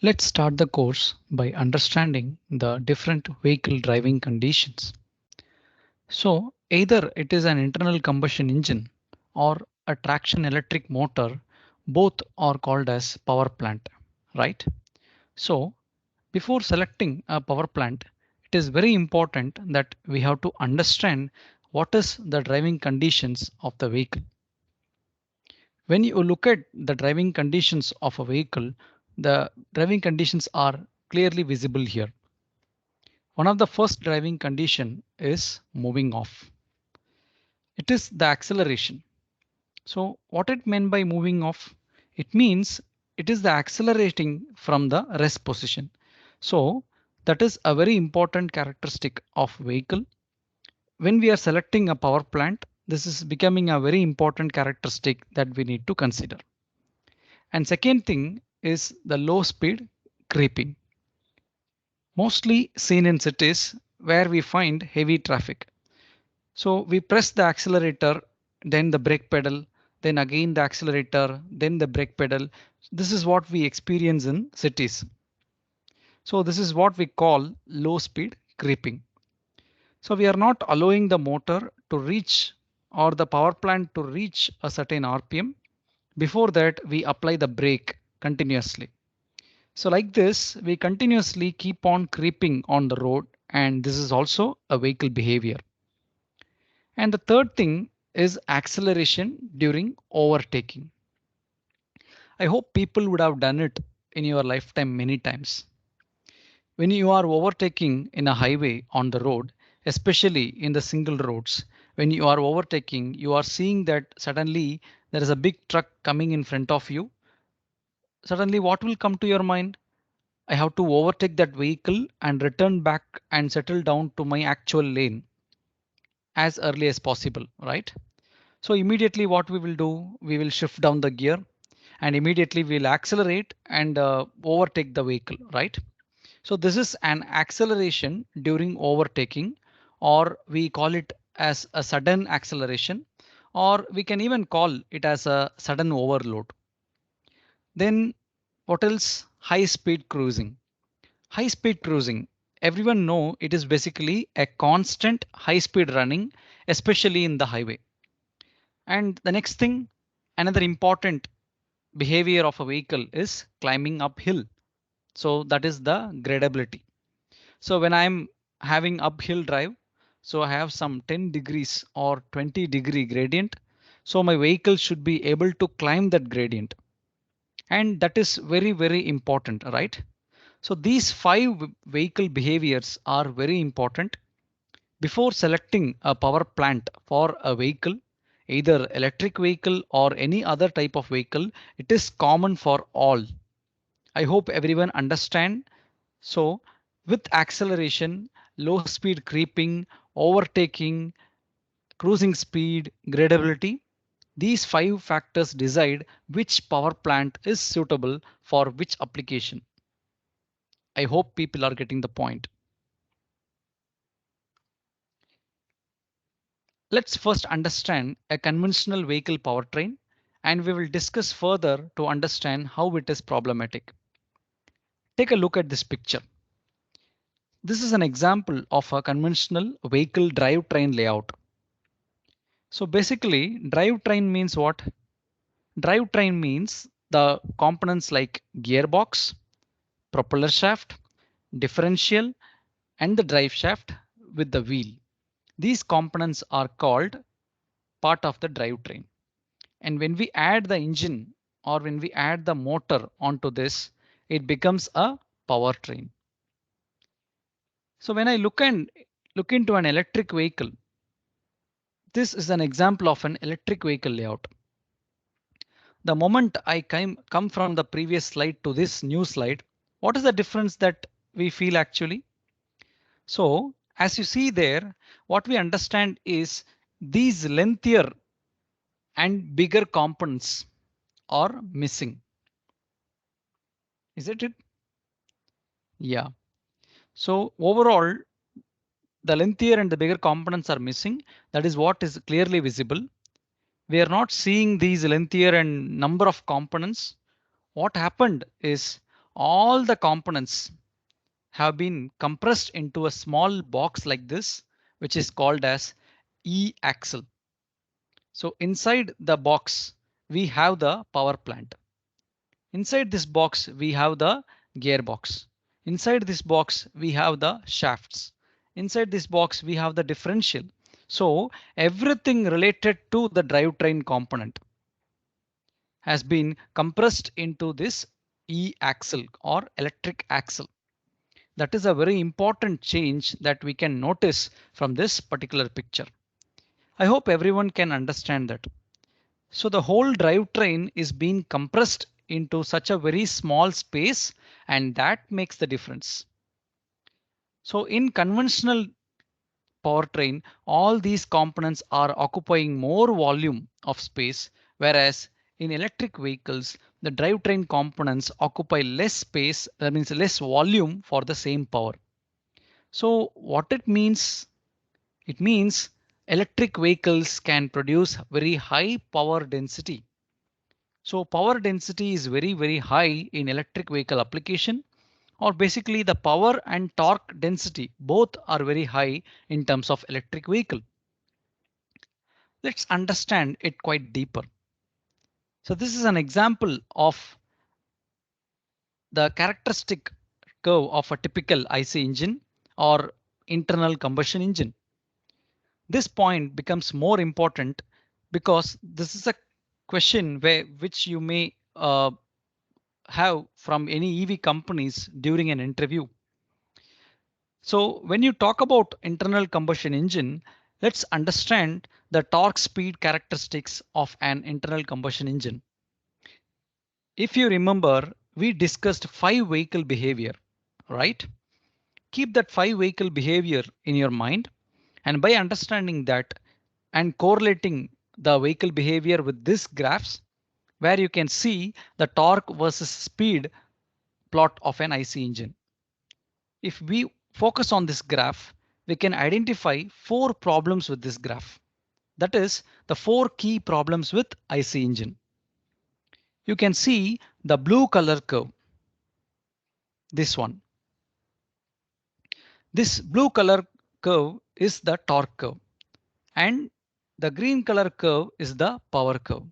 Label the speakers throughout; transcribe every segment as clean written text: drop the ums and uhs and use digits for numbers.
Speaker 1: Let's start the course by understanding the different vehicle driving conditions. So either it is an internal combustion engine or a traction electric motor, both are called as power plant, right? So before selecting a power plant, it is very important that we have to understand what is the driving conditions of the vehicle. When you look at the driving conditions of a vehicle, the driving conditions are clearly visible here. One of the first driving condition is moving off. It is the acceleration. So what it meant by moving off? It means it is the accelerating from the rest position. So that is a very important characteristic of vehicle. When we are selecting a power plant, this is becoming a very important characteristic that we need to consider. And second thing is the low speed creeping, mostly seen in cities where we find heavy traffic. So we press the accelerator, then the brake pedal, then again the accelerator, then the brake pedal. This is what we experience in cities. So this is what we call low speed creeping. So we are not allowing the motor to reach or the power plant to reach a certain RPM. Before that, we apply the brake continuously. So like this, we continuously keep on creeping on the road, and this is also a vehicle behavior. And the third thing is acceleration during overtaking. I hope people would have done it in your lifetime many times. When you are overtaking in a highway on the road, especially in the single roads, when you are overtaking, you are seeing that suddenly there is a big truck coming in front of you. Suddenly, what will come to your mind? I have to overtake that vehicle and return back and settle down to my actual lane as early as possible, right? So immediately what we will do, we will shift down the gear and immediately we'll accelerate and overtake the vehicle, right? So this is an acceleration during overtaking, or we call it as a sudden acceleration, or we can even call it as a sudden overload. Then what else? High speed cruising. High speed cruising. Everyone know it is basically a constant high speed running, especially in the highway. And the next thing, another important behavior of a vehicle is climbing uphill. So that is the gradability. So when I'm having uphill drive, so I have some 10 degrees or 20-degree gradient. So my vehicle should be able to climb that gradient. And that is very, very important, right? So these five vehicle behaviors are very important. Before selecting a power plant for a vehicle, either electric vehicle or any other type of vehicle, it is common for all. I hope everyone understand. So with acceleration, low speed creeping, overtaking, cruising speed, gradability, these five factors decide which power plant is suitable for which application. I hope people are getting the point. Let's first understand a conventional vehicle powertrain, and we will discuss further to understand how it is problematic. Take a look at this picture. This is an example of a conventional vehicle drivetrain layout. So basically, drivetrain means what? Drivetrain means the components like gearbox, propeller shaft, differential, and the drive shaft with the wheel. These components are called part of the drivetrain. And when we add the engine or when we add the motor onto this, it becomes a powertrain. So when I look into an electric vehicle, this is an example of an electric vehicle layout. The moment I come from the previous slide to this new slide, what is the difference that we feel actually? So as you see there, what we understand is these lengthier and bigger components are missing. Is it? Yeah. So overall, the lengthier and the bigger components are missing. That is what is clearly visible. We are not seeing these lengthier and number of components. What happened is all the components have been compressed into a small box like this, which is called as E-axle. So inside the box, we have the power plant. Inside this box, we have the gearbox. Inside this box, we have the shafts. Inside this box, we have the differential. So everything related to the drivetrain component has been compressed into this E-axle or electric axle. That is a very important change that we can notice from this particular picture. I hope everyone can understand that. So the whole drivetrain is being compressed into such a very small space, and that makes the difference. So in conventional powertrain, all these components are occupying more volume of space, whereas in electric vehicles, the drivetrain components occupy less space, that means less volume for the same power. So what it means? It means electric vehicles can produce very high power density. So power density is very high in electric vehicle application, or basically the power and torque density both are very high in terms of electric vehicle. Let's understand it quite deeper. So this is an example of the characteristic curve of a typical IC engine or internal combustion engine. This point becomes more important because this is a question which you may have from any EV companies during an interview. So when you talk about internal combustion engine, let's understand the torque speed characteristics of an internal combustion engine. If you remember, we discussed 5 vehicle behavior, right? Keep that 5 vehicle behavior in your mind, and by understanding that and correlating the vehicle behavior with these graphs, where you can see the torque versus speed plot of an IC engine. If we focus on this graph, we can identify 4 problems with this graph. That is the 4 key problems with IC engine. You can see the blue color curve, this one. This blue color curve is the torque curve, and the green color curve is the power curve.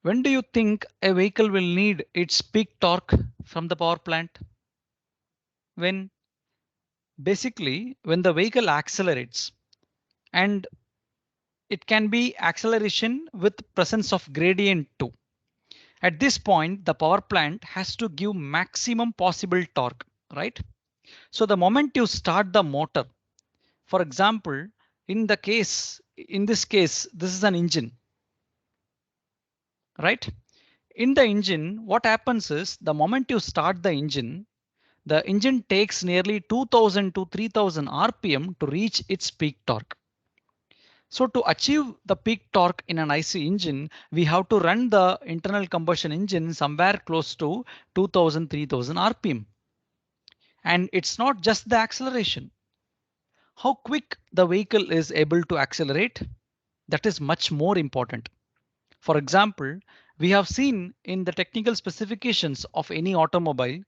Speaker 1: When do you think a vehicle will need its peak torque from the power plant? When basically when the vehicle accelerates, and it can be acceleration with presence of gradient too. At this point, the power plant has to give maximum possible torque, right? So the moment you start the motor, for example, in this case, this is an engine, right? In the engine, what happens is the moment you start the engine takes nearly 2000 to 3000 RPM to reach its peak torque. So to achieve the peak torque in an IC engine, we have to run the internal combustion engine somewhere close to 2000, 3000 RPM. And it's not just the acceleration. How quick the vehicle is able to accelerate, that is much more important. For example, we have seen in the technical specifications of any automobile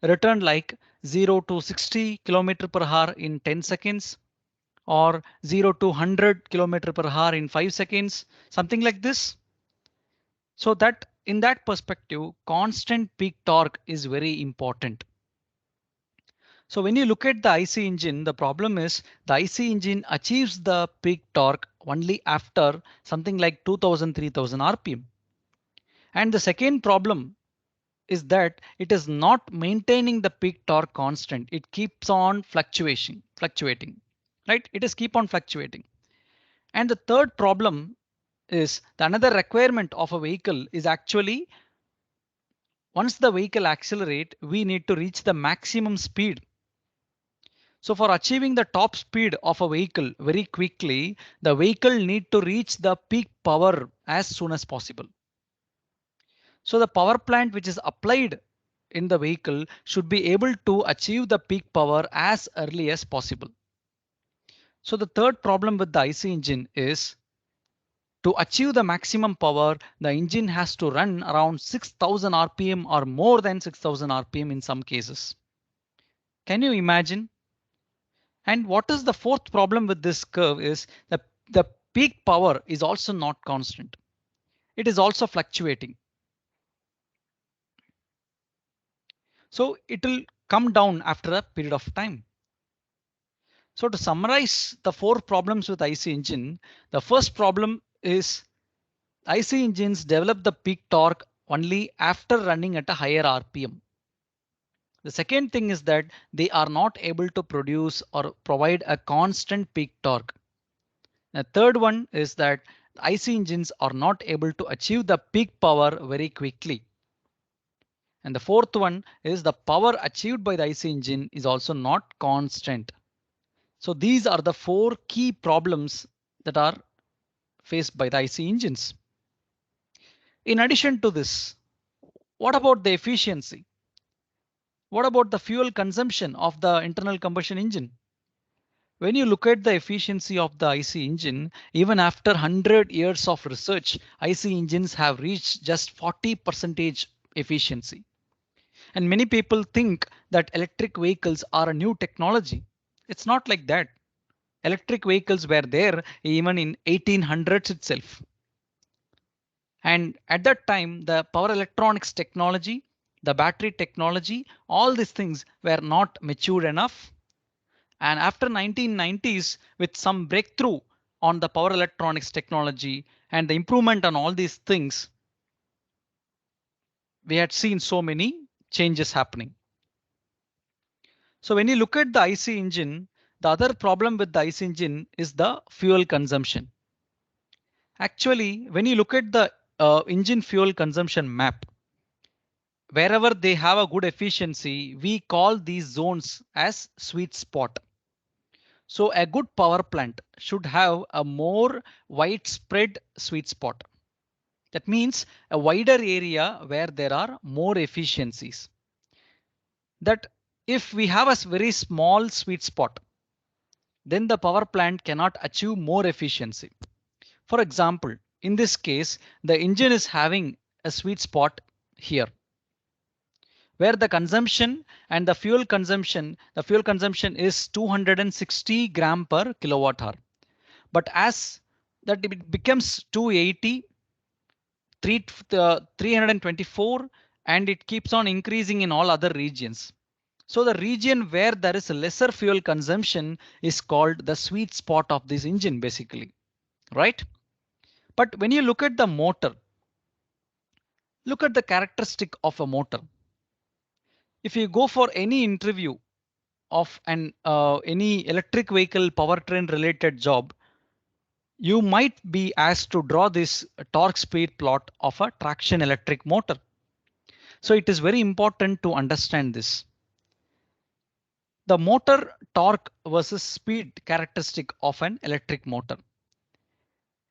Speaker 1: written like 0 to 60 km per hour in 10 seconds, or 0 to 100 km per hour in 5 seconds, something like this. So that in that perspective, constant peak torque is very important. So when you look at the IC engine, the problem is the IC engine achieves the peak torque only after something like 2000, 3000 RPM. And the second problem is that it is not maintaining the peak torque constant. It keeps on fluctuating, right? It is keep on fluctuating. And the third problem is the another requirement of a vehicle is actually once the vehicle accelerate, we need to reach the maximum speed. So for achieving the top speed of a vehicle very quickly, the vehicle need to reach the peak power as soon as possible. So the power plant which is applied in the vehicle should be able to achieve the peak power as early as possible. So the third problem with the IC engine is To achieve the maximum power, the engine has to run around 6000 RPM or more than 6000 RPM in some cases. Can you imagine? And what is the fourth problem with this curve is the peak power is also not constant. It is also fluctuating. So it will come down after a period of time. So to summarize the four problems with IC engine, the first problem is IC engines develop the peak torque only after running at a higher RPM. The second thing is that they are not able to produce or provide a constant peak torque. The third one is that IC engines are not able to achieve the peak power very quickly. And the fourth one is the power achieved by the IC engine is also not constant. So these are the four key problems that are faced by the IC engines. In addition to this, what about the efficiency? What about the fuel consumption of the internal combustion engine? When you look at the efficiency of the IC engine, even after 100 years of research, IC engines have reached just 40% efficiency. And many people think that electric vehicles are a new technology. It's not like that. Electric vehicles were there even in 1800s itself. And at that time, the power electronics technology, the battery technology, all these things were not mature enough. And after 1990s, with some breakthrough on the power electronics technology and the improvement on all these things, we had seen so many changes happening. So when you look at the IC engine, the other problem with the IC engine is the fuel consumption. Actually, when you look at the engine fuel consumption map, wherever they have a good efficiency, we call these zones as sweet spot. So a good power plant should have a more widespread sweet spot. That means a wider area where there are more efficiencies. That if we have a very small sweet spot, then the power plant cannot achieve more efficiency. For example, in this case, the engine is having a sweet spot here, where the consumption and the fuel consumption is 260 gram per kilowatt hour. But as that it becomes 280, 324, and it keeps on increasing in all other regions. So the region where there is lesser fuel consumption is called the sweet spot of this engine basically, right? But when you look at the motor, look at the characteristic of a motor. If you go for any interview of any electric vehicle powertrain related job, you might be asked to draw this torque speed plot of a traction electric motor. So it is very important to understand this. The motor torque versus speed characteristic of an electric motor.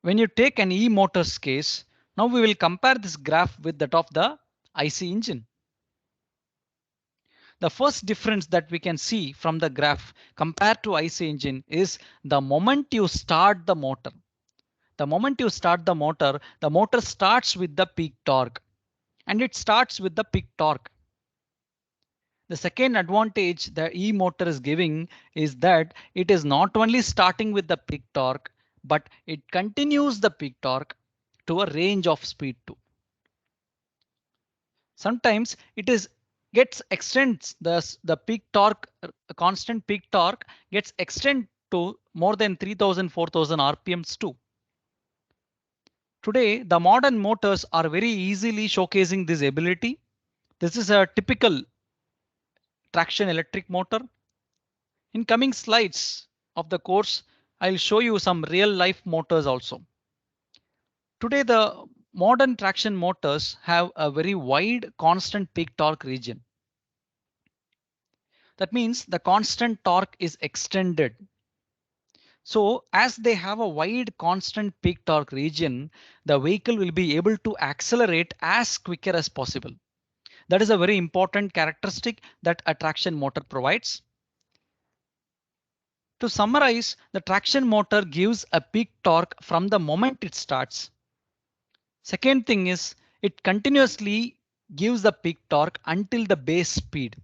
Speaker 1: When you take an e-motor's case, now we will compare this graph with that of the IC engine. The first difference that we can see from the graph compared to IC engine is the moment you start the motor. The moment you start the motor starts with the peak torque, and it starts with the peak torque. The second advantage the e-motor is giving is that it is not only starting with the peak torque, but it continues the peak torque to a range of speed too. Sometimes it is gets extends the peak torque, constant peak torque gets extend to more than 3000 4000 rpms too. Today the modern motors are very easily showcasing this ability. This is a typical traction electric motor. In coming slides of the course, I'll show you some real life motors also. Today the modern traction motors have a very wide constant peak torque region. That means the constant torque is extended. So as they have a wide constant peak torque region, the vehicle will be able to accelerate as quicker as possible. That is a very important characteristic that a traction motor provides. To summarize, the traction motor gives a peak torque from the moment it starts. Second thing is it continuously gives the peak torque until the base speed.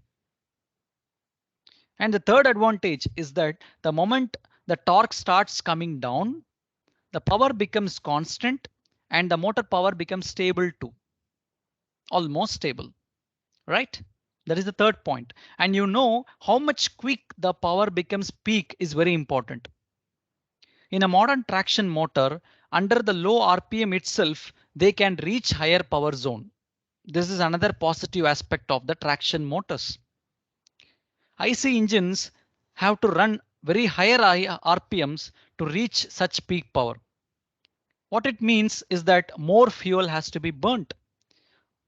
Speaker 1: And the third advantage is that the moment the torque starts coming down, the power becomes constant and the motor power becomes stable too, almost stable, right? That is the third point. And you know how much quick the power becomes peak is very important. In a modern traction motor, under the low RPM itself, they can reach higher power zone. This is another positive aspect of the traction motors. IC engines have to run very higher RPMs to reach such peak power. What it means is that more fuel has to be burnt.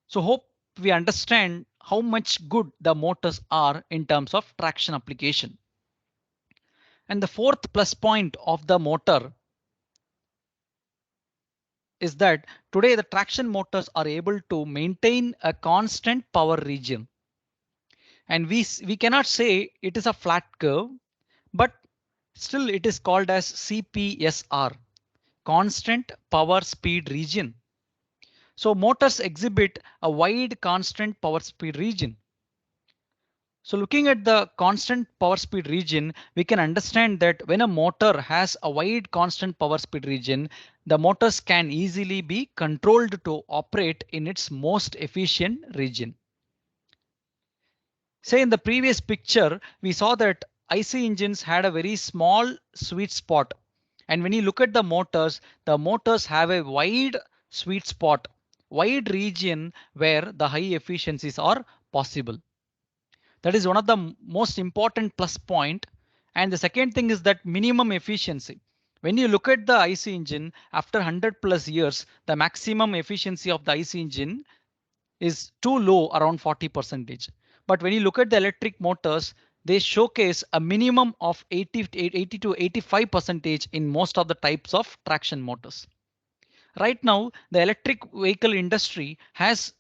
Speaker 1: So hope we understand how much good the motors are in terms of traction application. And the fourth plus point of the motor is that today the traction motors are able to maintain a constant power region. And we cannot say it is a flat curve, but still it is called as CPSR, constant power speed region. So motors exhibit a wide constant power speed region. So looking at the constant power speed region, we can understand that when a motor has a wide constant power speed region, the motors can easily be controlled to operate in its most efficient region. Say in the previous picture, we saw that IC engines had a very small sweet spot. And when you look at the motors have a wide sweet spot, wide region where the high efficiencies are possible. That is one of the most important plus point. And the second thing is that minimum efficiency. When you look at the IC engine after 100 plus years, the maximum efficiency of the IC engine is too low, around 40%. But when you look at the electric motors, they showcase a minimum of 80 to 85% in most of the types of traction motors. Right now, the electric vehicle industry has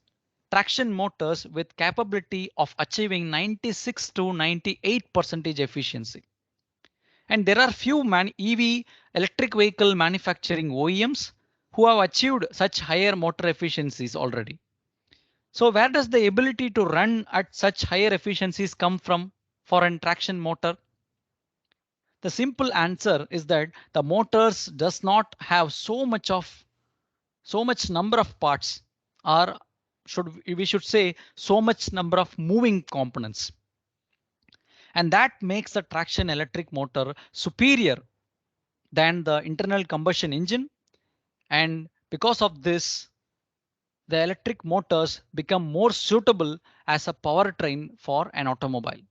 Speaker 1: traction motors with capability of achieving 96 to 98% efficiency. And there are few EV electric vehicle manufacturing OEMs who have achieved such higher motor efficiencies already. So where does the ability to run at such higher efficiencies come from for a traction motor? The simple answer is that the motors does not have so much number of parts, or we should say so much number of moving components. And that makes the traction electric motor superior than the internal combustion engine. And because of this, the electric motors become more suitable as a powertrain for an automobile.